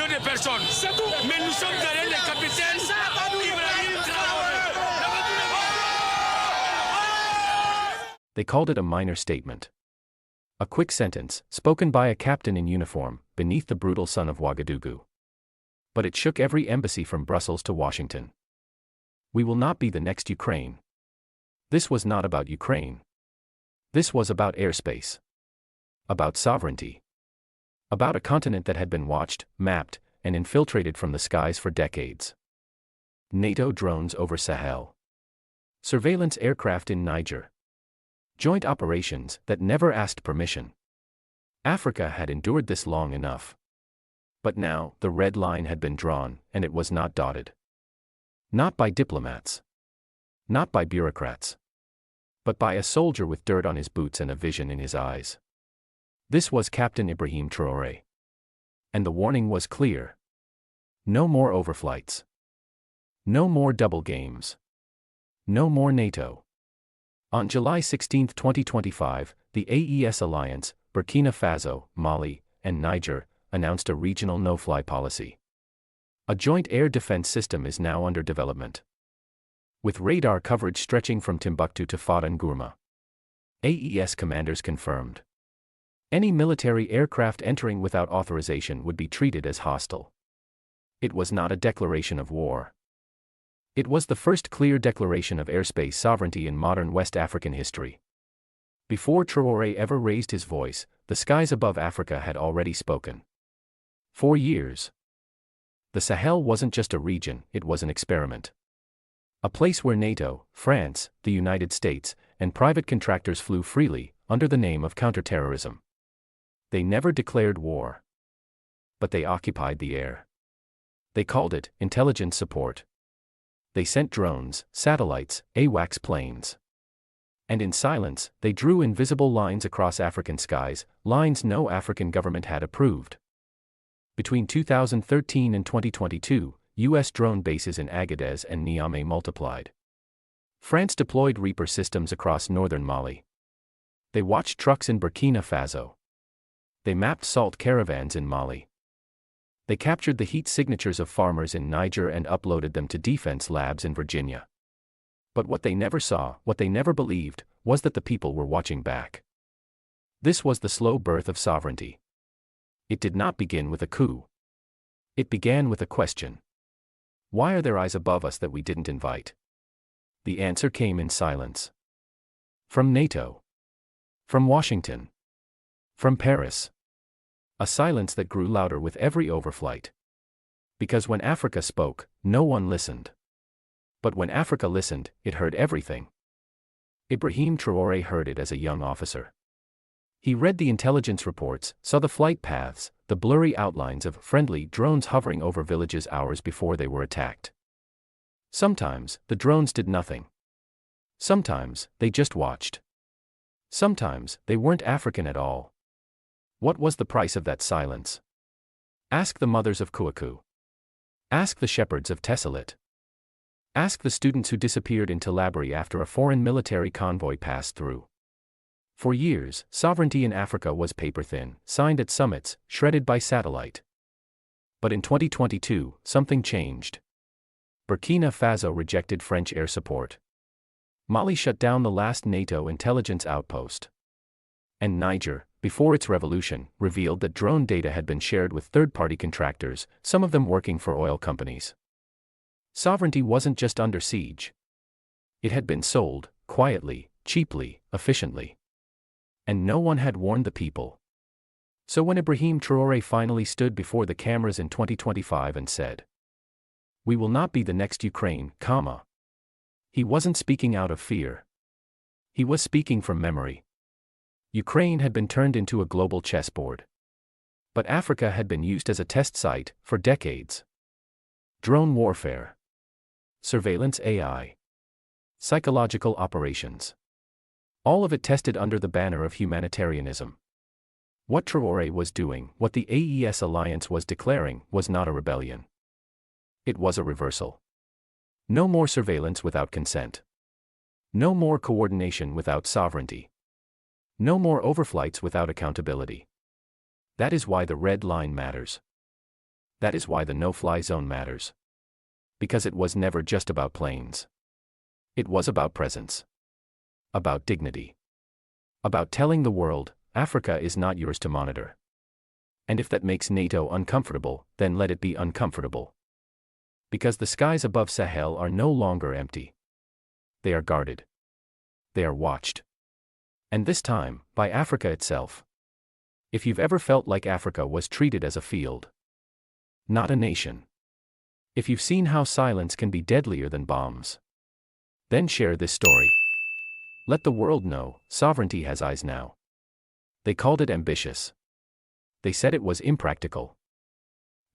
millions de personnes. Mais nous sommes derrière le capitaine Ibrahim Traoré. They called it a minor statement. A quick sentence, spoken by a captain in uniform, beneath the brutal sun of Ouagadougou. But it shook every embassy from Brussels to Washington. We will not be the next Ukraine. This was not about Ukraine. This was about airspace. About sovereignty. About a continent that had been watched, mapped, and infiltrated from the skies for decades. NATO drones over Sahel. Surveillance aircraft in Niger. Joint operations that never asked permission. Africa had endured this long enough. But now, the red line had been drawn, and it was not dotted. Not by diplomats. Not by bureaucrats. But by a soldier with dirt on his boots and a vision in his eyes. This was Captain Ibrahim Traoré. And the warning was clear. No more overflights. No more double games. No more NATO. On July 16, 2025, the AES alliance, Burkina Faso, Mali, and Niger, announced a regional no-fly policy. A joint air defense system is now under development. With radar coverage stretching from Timbuktu to Fada Ngourma. AES commanders confirmed. Any military aircraft entering without authorization would be treated as hostile. It was not a declaration of war. It was the first clear declaration of airspace sovereignty in modern West African history. Before Traoré ever raised his voice, the skies above Africa had already spoken. For years. The Sahel wasn't just a region, it was an experiment. A place where NATO, France, the United States, and private contractors flew freely, under the name of counterterrorism. They never declared war. But they occupied the air. They called it intelligence support. They sent drones, satellites, AWACS planes. And in silence, they drew invisible lines across African skies, lines no African government had approved. Between 2013 and 2022, U.S. drone bases in Agadez and Niamey multiplied. France deployed Reaper systems across northern Mali. They watched trucks in Burkina Faso. They mapped salt caravans in Mali. They captured the heat signatures of farmers in Niger and uploaded them to defense labs in Virginia. But what they never saw, what they never believed, was that the people were watching back. This was the slow birth of sovereignty. It did not begin with a coup. It began with a question. Why are there eyes above us that we didn't invite? The answer came in silence. From NATO. From Washington. From Paris. A silence that grew louder with every overflight. Because when Africa spoke, no one listened. But when Africa listened, it heard everything. Ibrahim Traoré heard it as a young officer. He read the intelligence reports, saw the flight paths, the blurry outlines of friendly drones hovering over villages hours before they were attacked. Sometimes, the drones did nothing. Sometimes, they just watched. Sometimes, they weren't African at all. What was the price of that silence? Ask the mothers of Kouakou. Ask the shepherds of Tessalit. Ask the students who disappeared in Tilaberi after a foreign military convoy passed through. For years, sovereignty in Africa was paper-thin, signed at summits, shredded by satellite. But in 2022, something changed. Burkina Faso rejected French air support. Mali shut down the last NATO intelligence outpost. And Niger, before its revolution, revealed that drone data had been shared with third-party contractors, some of them working for oil companies. Sovereignty wasn't just under siege. It had been sold, quietly, cheaply, efficiently. And no one had warned the people. So when Ibrahim Traoré finally stood before the cameras in 2025 and said, "We will not be the next Ukraine, he wasn't speaking out of fear. He was speaking from memory. Ukraine had been turned into a global chessboard. But Africa had been used as a test site for decades. Drone warfare. Surveillance AI. Psychological operations. All of it tested under the banner of humanitarianism. What Traoré was doing, what the AES alliance was declaring, was not a rebellion. It was a reversal. No more surveillance without consent. No more coordination without sovereignty. No more overflights without accountability. That is why the red line matters. That is why the no-fly zone matters. Because it was never just about planes. It was about presence. About dignity. About telling the world, Africa is not yours to monitor. And if that makes NATO uncomfortable, then let it be uncomfortable. Because the skies above Sahel are no longer empty. They are guarded. They are watched. And this time, by Africa itself. If you've ever felt like Africa was treated as a field, not a nation. If you've seen how silence can be deadlier than bombs, then share this story. Let the world know, sovereignty has eyes now. They called it ambitious. They said it was impractical.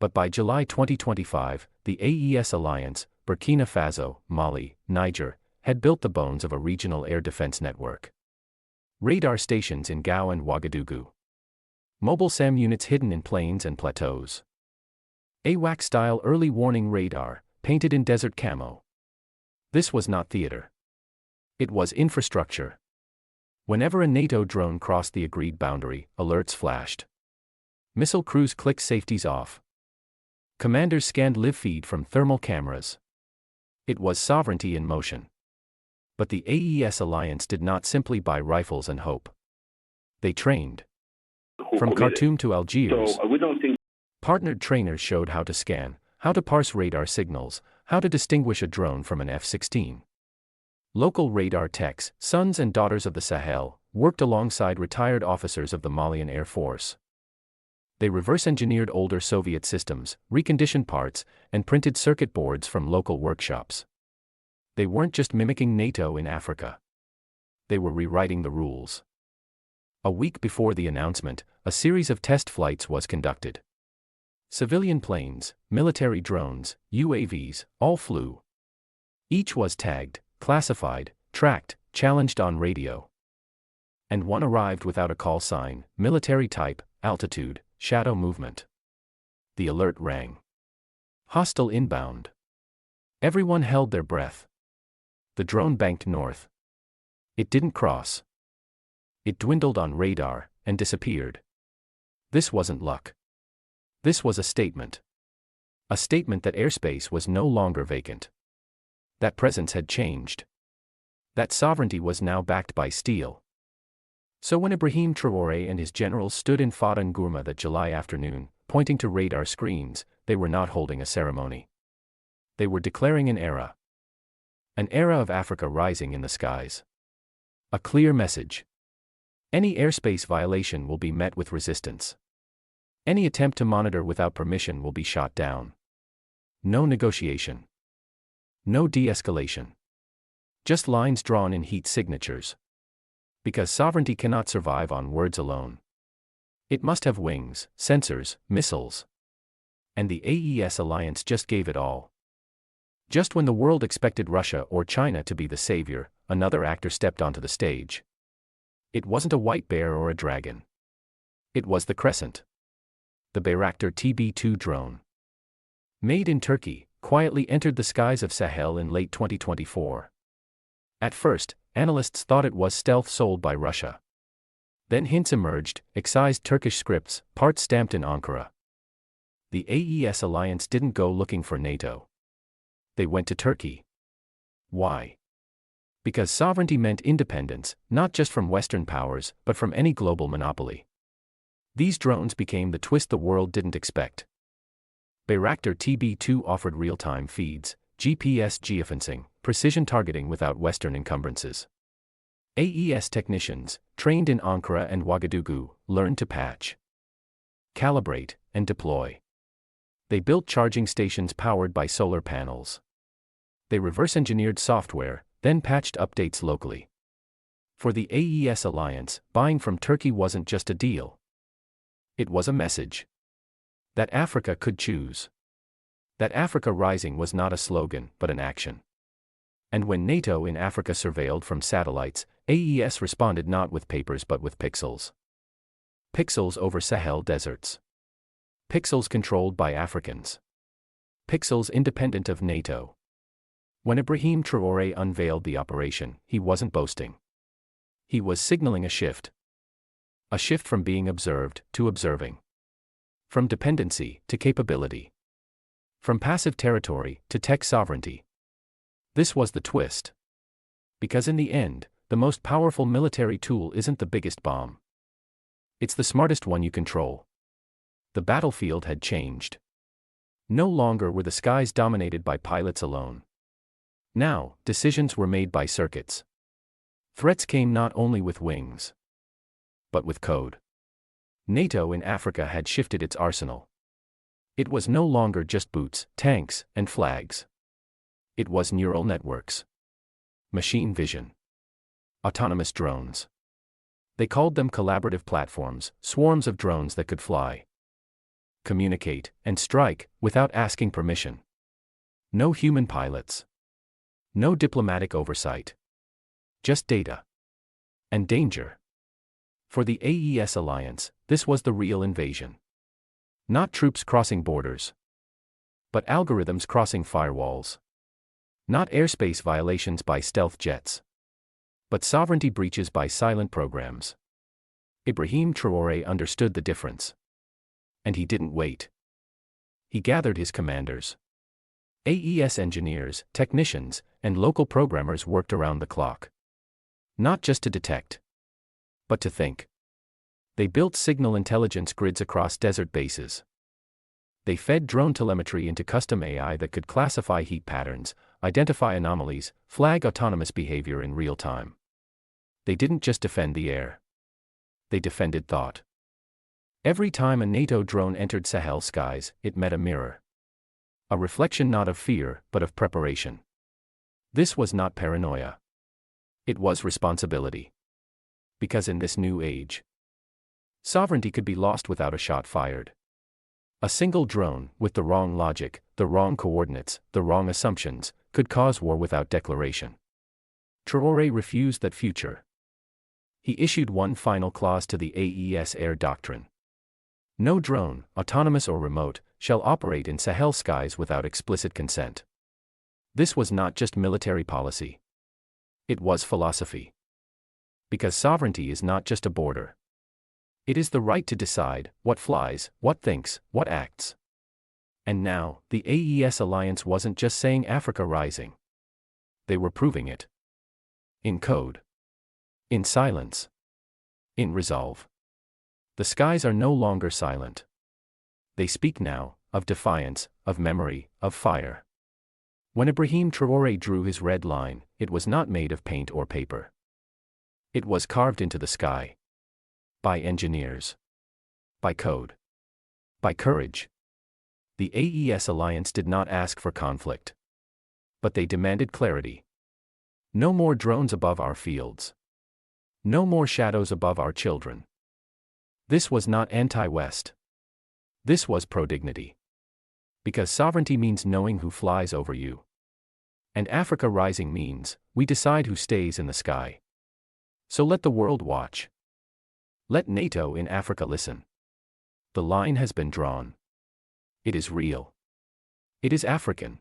But by July 2025, the AES alliance, Burkina Faso, Mali, Niger, had built the bones of a regional air defense network. Radar stations in Gao and Ouagadougou. Mobile SAM units hidden in plains and plateaus. AWACS-style early warning radar, painted in desert camo. This was not theater. It was infrastructure. Whenever a NATO drone crossed the agreed boundary, alerts flashed. Missile crews clicked safeties off. Commanders scanned live feed from thermal cameras. It was sovereignty in motion. But the AES alliance did not simply buy rifles and hope. They trained. From Khartoum to Algiers, partnered trainers showed how to scan, how to parse radar signals, how to distinguish a drone from an F-16. Local radar techs, sons and daughters of the Sahel, worked alongside retired officers of the Malian Air Force. They reverse-engineered older Soviet systems, reconditioned parts, and printed circuit boards from local workshops. They weren't just mimicking NATO in Africa. They were rewriting the rules. A week before the announcement, a series of test flights was conducted. Civilian planes, military drones, UAVs, all flew. Each was tagged, classified, tracked, challenged on radio. And one arrived without a call sign, military type, altitude, shadow movement. The alert rang. Hostile inbound. Everyone held their breath. The drone banked north. It didn't cross. It dwindled on radar, and disappeared. This wasn't luck. This was a statement. A statement that airspace was no longer vacant. That presence had changed. That sovereignty was now backed by steel. So when Ibrahim Traoré and his generals stood in Fada Ngourma that July afternoon, pointing to radar screens, they were not holding a ceremony. They were declaring an era. An era of Africa rising in the skies. A clear message. Any airspace violation will be met with resistance. Any attempt to monitor without permission will be shot down. No negotiation. No de-escalation. Just lines drawn in heat signatures. Because sovereignty cannot survive on words alone. It must have wings, sensors, missiles. And the AES alliance just gave it all. Just when the world expected Russia or China to be the savior, another actor stepped onto the stage. It wasn't a white bear or a dragon. It was the Crescent. The Bayraktar TB2 drone. Made in Turkey, quietly entered the skies of Sahel in late 2024. At first, analysts thought it was stealth sold by Russia. Then hints emerged, excised Turkish scripts, parts stamped in Ankara. The AES alliance didn't go looking for NATO. They went to Turkey. Why? Because sovereignty meant independence, not just from Western powers, but from any global monopoly. These drones became the twist the world didn't expect. Bayraktar TB2 offered real-time feeds, GPS geofencing, precision targeting without Western encumbrances. AES technicians, trained in Ankara and Ouagadougou, learned to patch, calibrate, and deploy. They built charging stations powered by solar panels. They reverse-engineered software, then patched updates locally. For the AES alliance, buying from Turkey wasn't just a deal. It was a message. That Africa could choose. That Africa rising was not a slogan, but an action. And when NATO in Africa surveilled from satellites, AES responded not with papers but with pixels. Pixels over Sahel deserts. Pixels controlled by Africans. Pixels independent of NATO. When Ibrahim Traoré unveiled the operation, he wasn't boasting. He was signaling a shift. A shift from being observed to observing. From dependency to capability. From passive territory to tech sovereignty. This was the twist. Because in the end, the most powerful military tool isn't the biggest bomb. It's the smartest one you control. The battlefield had changed. No longer were the skies dominated by pilots alone. Now, decisions were made by circuits. Threats came not only with wings, but with code. NATO in Africa had shifted its arsenal. It was no longer just boots, tanks, and flags. It was neural networks, machine vision, autonomous drones. They called them collaborative platforms, swarms of drones that could fly, communicate, and strike without asking permission. No human pilots. No diplomatic oversight. Just data. And danger. For the AES alliance, this was the real invasion. Not troops crossing borders, but algorithms crossing firewalls. Not airspace violations by stealth jets, but sovereignty breaches by silent programs. Ibrahim Traoré understood the difference. And he didn't wait. He gathered his commanders. AES engineers, technicians, and local programmers worked around the clock. Not just to detect, but to think. They built signal intelligence grids across desert bases. They fed drone telemetry into custom AI that could classify heat patterns, identify anomalies, flag autonomous behavior in real time. They didn't just defend the air. They defended thought. Every time a NATO drone entered Sahel skies, it met a mirror. A reflection not of fear, but of preparation. This was not paranoia. It was responsibility. Because in this new age, sovereignty could be lost without a shot fired. A single drone, with the wrong logic, the wrong coordinates, the wrong assumptions, could cause war without declaration. Traoré refused that future. He issued one final clause to the AES air doctrine. No drone, autonomous or remote, shall operate in Sahel skies without explicit consent. This was not just military policy. It was philosophy. Because sovereignty is not just a border. It is the right to decide what flies, what thinks, what acts. And now, the AES alliance wasn't just saying Africa rising. They were proving it. In code. In silence. In resolve. The skies are no longer silent. They speak now, of defiance, of memory, of fire. When Ibrahim Traoré drew his red line, it was not made of paint or paper. It was carved into the sky. By engineers. By code. By courage. The AES alliance did not ask for conflict. But they demanded clarity. No more drones above our fields. No more shadows above our children. This was not anti-West. This was pro-dignity. Because sovereignty means knowing who flies over you. And Africa rising means, we decide who stays in the sky. So let the world watch. Let NATO in Africa listen. The line has been drawn. It is real. It is African.